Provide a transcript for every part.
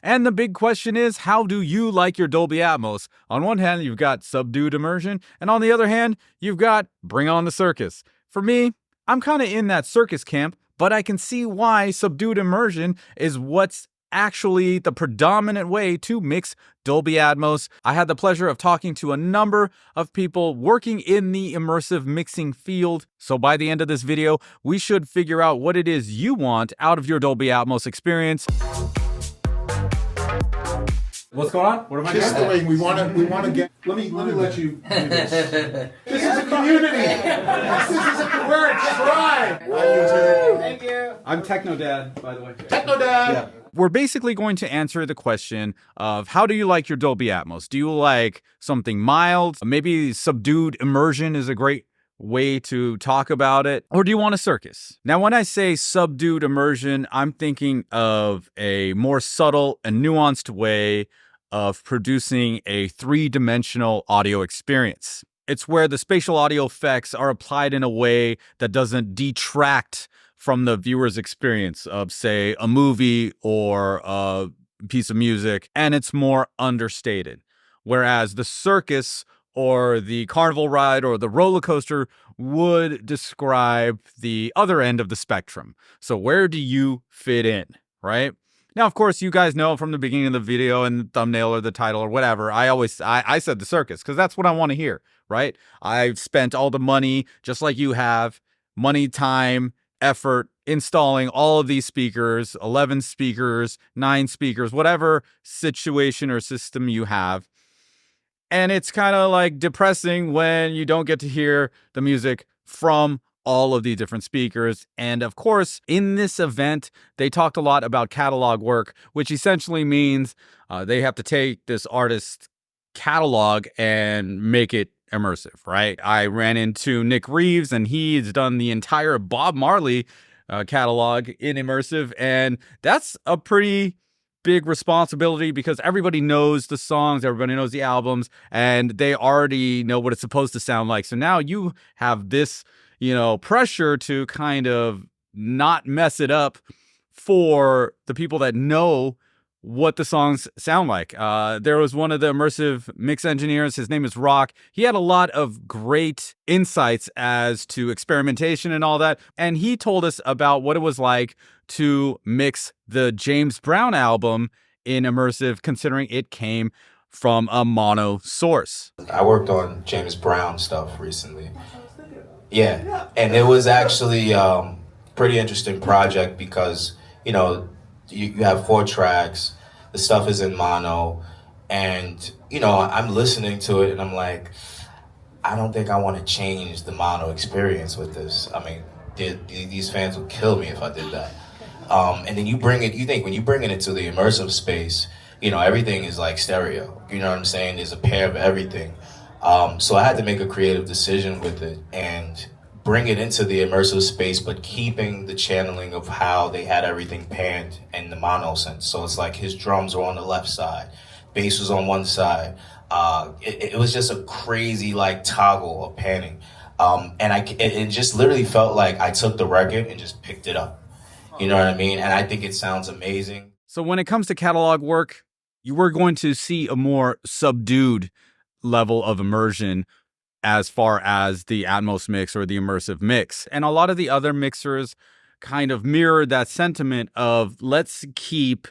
And the big question is, how do you like your Dolby Atmos? On one hand, you've got Subdued Immersion, and on the other hand, you've got Bring On the Circus. For me, I'm kind of in that Circus camp, but I can see why Subdued Immersion is what's actually the predominant way to mix Dolby Atmos. I had the pleasure of talking to a number of people working in the immersive mixing field. So by the end of this video, we should figure out what it is you want out of your Dolby Atmos experience. What's going on? What am I doing? Just the way we want to get. Let me let you do this. This is a community. This is we're a tribe. Thank you. I'm Techno Dad, by the way. Techno Dad. Yeah. We're basically going to answer the question of how do you like your Dolby Atmos? Do you like something mild? Maybe Subdued Immersion is a great way to talk about it. Or do you want a Circus? Now, when I say Subdued Immersion, I'm thinking of a more subtle and nuanced way of producing a three-dimensional audio experience. It's where the spatial audio effects are applied in a way that doesn't detract from the viewer's experience of, say, a movie or a piece of music, and it's more understated. Whereas the circus or the carnival ride or the roller coaster would describe the other end of the spectrum. So where do you fit in, right? Now, of course, you guys know from the beginning of the video and the thumbnail or the title or whatever, I said the circus because that's what I want to hear, right? I've spent all the money, just like you have, money, time, effort, installing all of these speakers, 11 speakers, 9 speakers, whatever situation or system you have. And it's kind of like depressing when you don't get to hear the music from all of the different speakers. And of course, in this event, they talked a lot about catalog work, which essentially means they have to take this artist's catalog and make it immersive, right? I ran into Nick Reeves, and he's done the entire Bob Marley catalog in immersive, and that's a pretty big responsibility because everybody knows the songs, everybody knows the albums, and they already know what it's supposed to sound like. So now you have this, pressure to kind of not mess it up for the people that know what the songs sound like. There was one of the immersive mix engineers, his name is Roc. He had a lot of great insights as to experimentation and all that. And he told us about what it was like to mix the James Brown album in immersive, considering it came from a mono source. I worked on James Brown stuff recently. Yeah, and it was actually pretty interesting project because, you have 4 tracks, the stuff is in mono, and, I'm listening to it and I'm like, I don't think I want to change the mono experience with this. I mean, these fans would kill me if I did that. And then when you bring it into the immersive space, everything is like stereo. You know what I'm saying? There's a pair of everything. So I had to make a creative decision with it and bring it into the immersive space, but keeping the channeling of how they had everything panned in the mono sense. So it's like his drums were on the left side, bass was on one side. It was just a crazy toggle of panning. And it just literally felt like I took the record and just picked it up. You know what I mean? And I think it sounds amazing. So when it comes to catalog work, you were going to see a more subdued level of immersion as far as the Atmos mix or the immersive mix. And a lot of the other mixers kind of mirrored that sentiment of let's keep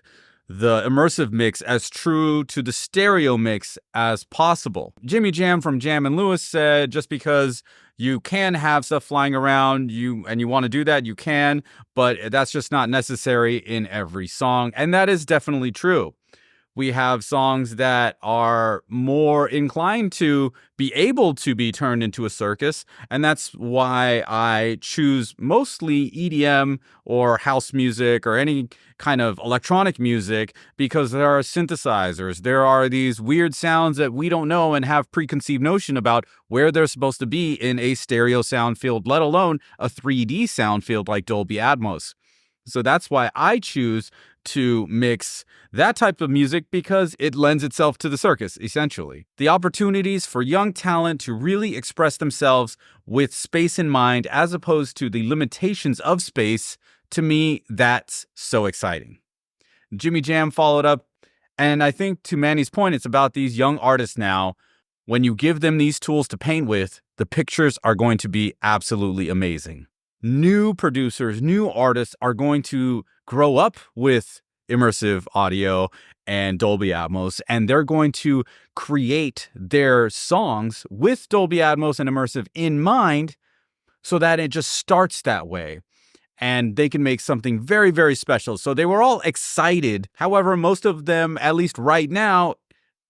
the immersive mix as true to the stereo mix as possible. Jimmy Jam from Jam and Lewis said just because you can have stuff flying around and you want to do that, you can, but that's just not necessary in every song. And that is definitely true. We have songs that are more inclined to be able to be turned into a circus, and that's why I choose mostly EDM or house music or any kind of electronic music, because there are synthesizers, there are these weird sounds that we don't know and have preconceived notion about where they're supposed to be in a stereo sound field, let alone a 3D sound field like Dolby Atmos. So that's why I choose to mix that type of music, because it lends itself to the circus, essentially. The opportunities for young talent to really express themselves with space in mind, as opposed to the limitations of space, to me, that's so exciting. Jimmy Jam followed up And I think to Manny's point, it's about these young artists now. When you give them these tools to paint with, the pictures are going to be absolutely amazing. New producers, new artists are going to grow up with immersive audio and Dolby Atmos, and they're going to create their songs with Dolby Atmos and immersive in mind so that it just starts that way. And they can make something very, very special. So they were all excited. However, most of them, at least right now,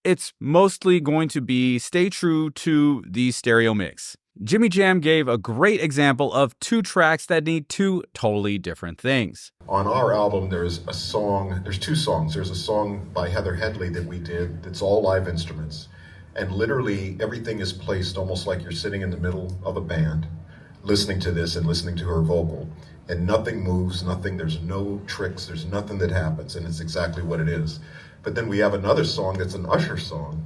it's mostly going to be stay true to the stereo mix. Jimmy Jam gave a great example of two tracks that need two totally different things. On our album, there's two songs. There's a song by Heather Headley that we did that's all live instruments. And literally everything is placed almost like you're sitting in the middle of a band, listening to this and listening to her vocal. And nothing moves, there's no tricks, there's nothing that happens, and it's exactly what it is. But then we have another song that's an Usher song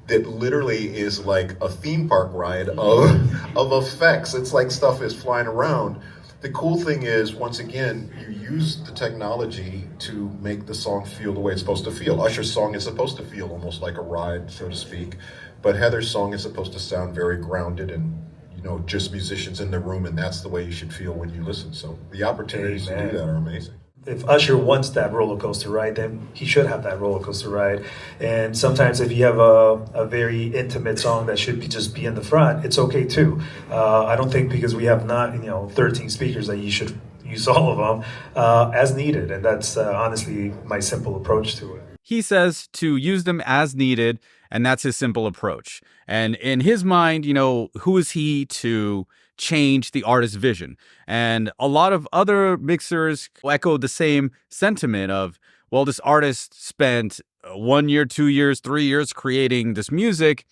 that literally is like a theme park ride of effects. It's like stuff is flying around. The cool thing is, once again, you use the technology to make the song feel the way it's supposed to feel. Usher's song is supposed to feel almost like a ride, so to speak, but Heather's song is supposed to sound very grounded and just musicians in the room, and that's the way you should feel when you listen. So the opportunities to do that are amazing. If Usher wants that roller coaster ride, then he should have that roller coaster ride. And sometimes if you have a very intimate song that should just be in the front, it's okay too. I don't think because we have not 13 speakers that you should use all of them as needed. And that's honestly my simple approach to it. He says to use them as needed, and that's his simple approach. And in his mind, who is he to change the artist's vision? And a lot of other mixers echo the same sentiment of, well, this artist spent 1 year, 2 years, 3 years creating this music.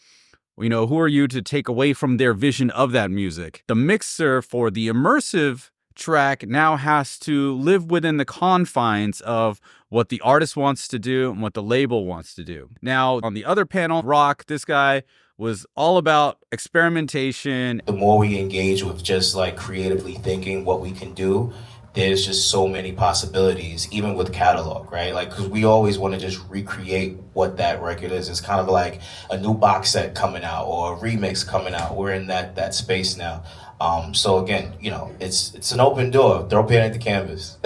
Who are you to take away from their vision of that music? The mixer for the immersive track now has to live within the confines of what the artist wants to do and what the label wants to do. Now, on the other panel, Roc, this guy was all about experimentation. The more we engage with just like creatively thinking what we can do, there's just so many possibilities, even with catalog, right? Like, because we always want to just recreate what that record is. It's kind of like a new box set coming out or a remix coming out. We're in that space now. So again, it's an open door. Throw paint at the canvas.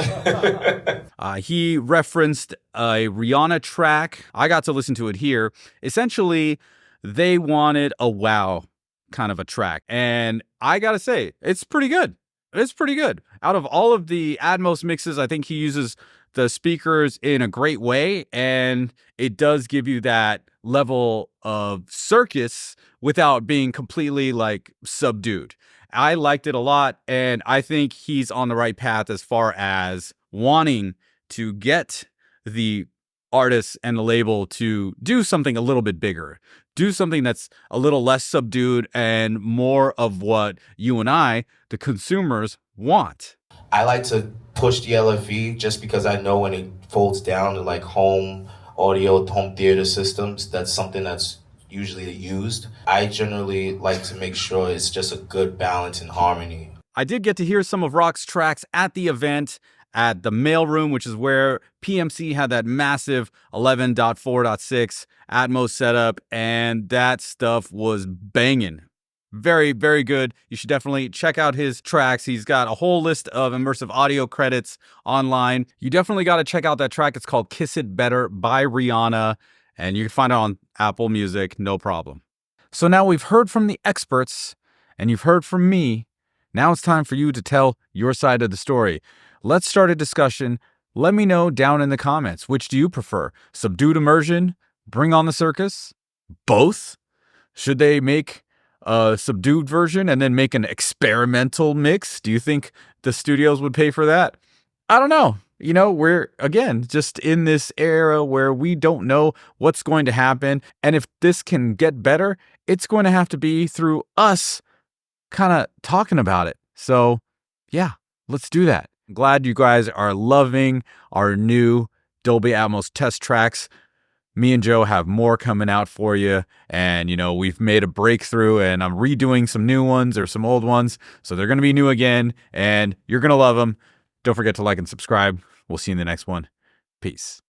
He referenced a Rihanna track. I got to listen to it here. Essentially, they wanted a wow kind of a track. And I got to say, it's pretty good. It's pretty good. Out of all of the Atmos mixes, I think he uses the speakers in a great way. And it does give you that level of Circus without being completely subdued. I liked it a lot, and I think he's on the right path as far as wanting to get the artists and the label to do something a little bit bigger, do something that's a little less subdued and more of what you and I, the consumers, want. I like to push the LFE just because I know when it folds down to home audio, home theater systems, that's something that's usually used. I generally like to make sure it's just a good balance and harmony. I did get to hear some of Roc's tracks at the event at the mailroom, which is where PMC had that massive 11.4.6 Atmos setup, and that stuff was banging. Very, very good. You should definitely check out his tracks. He's got a whole list of immersive audio credits online. You definitely got to check out that track. It's called Kiss It Better by Rihanna, and you can find it on Apple Music, no problem. So now we've heard from the experts, and you've heard from me. Now it's time for you to tell your side of the story. Let's start a discussion. Let me know down in the comments. Which do you prefer? Subdued Immersion? Bring on the Circus? Both? Should they make a subdued version and then make an experimental mix? Do you think the studios would pay for that? I don't know. We're, again, just in this era where we don't know what's going to happen. And if this can get better, it's going to have to be through us kind of talking about it. So, yeah, let's do that. I'm glad you guys are loving our new Dolby Atmos test tracks. Me and Joe have more coming out for you. And, we've made a breakthrough, and I'm redoing some new ones or some old ones. So they're going to be new again, and you're going to love them. Don't forget to like and subscribe. We'll see you in the next one. Peace.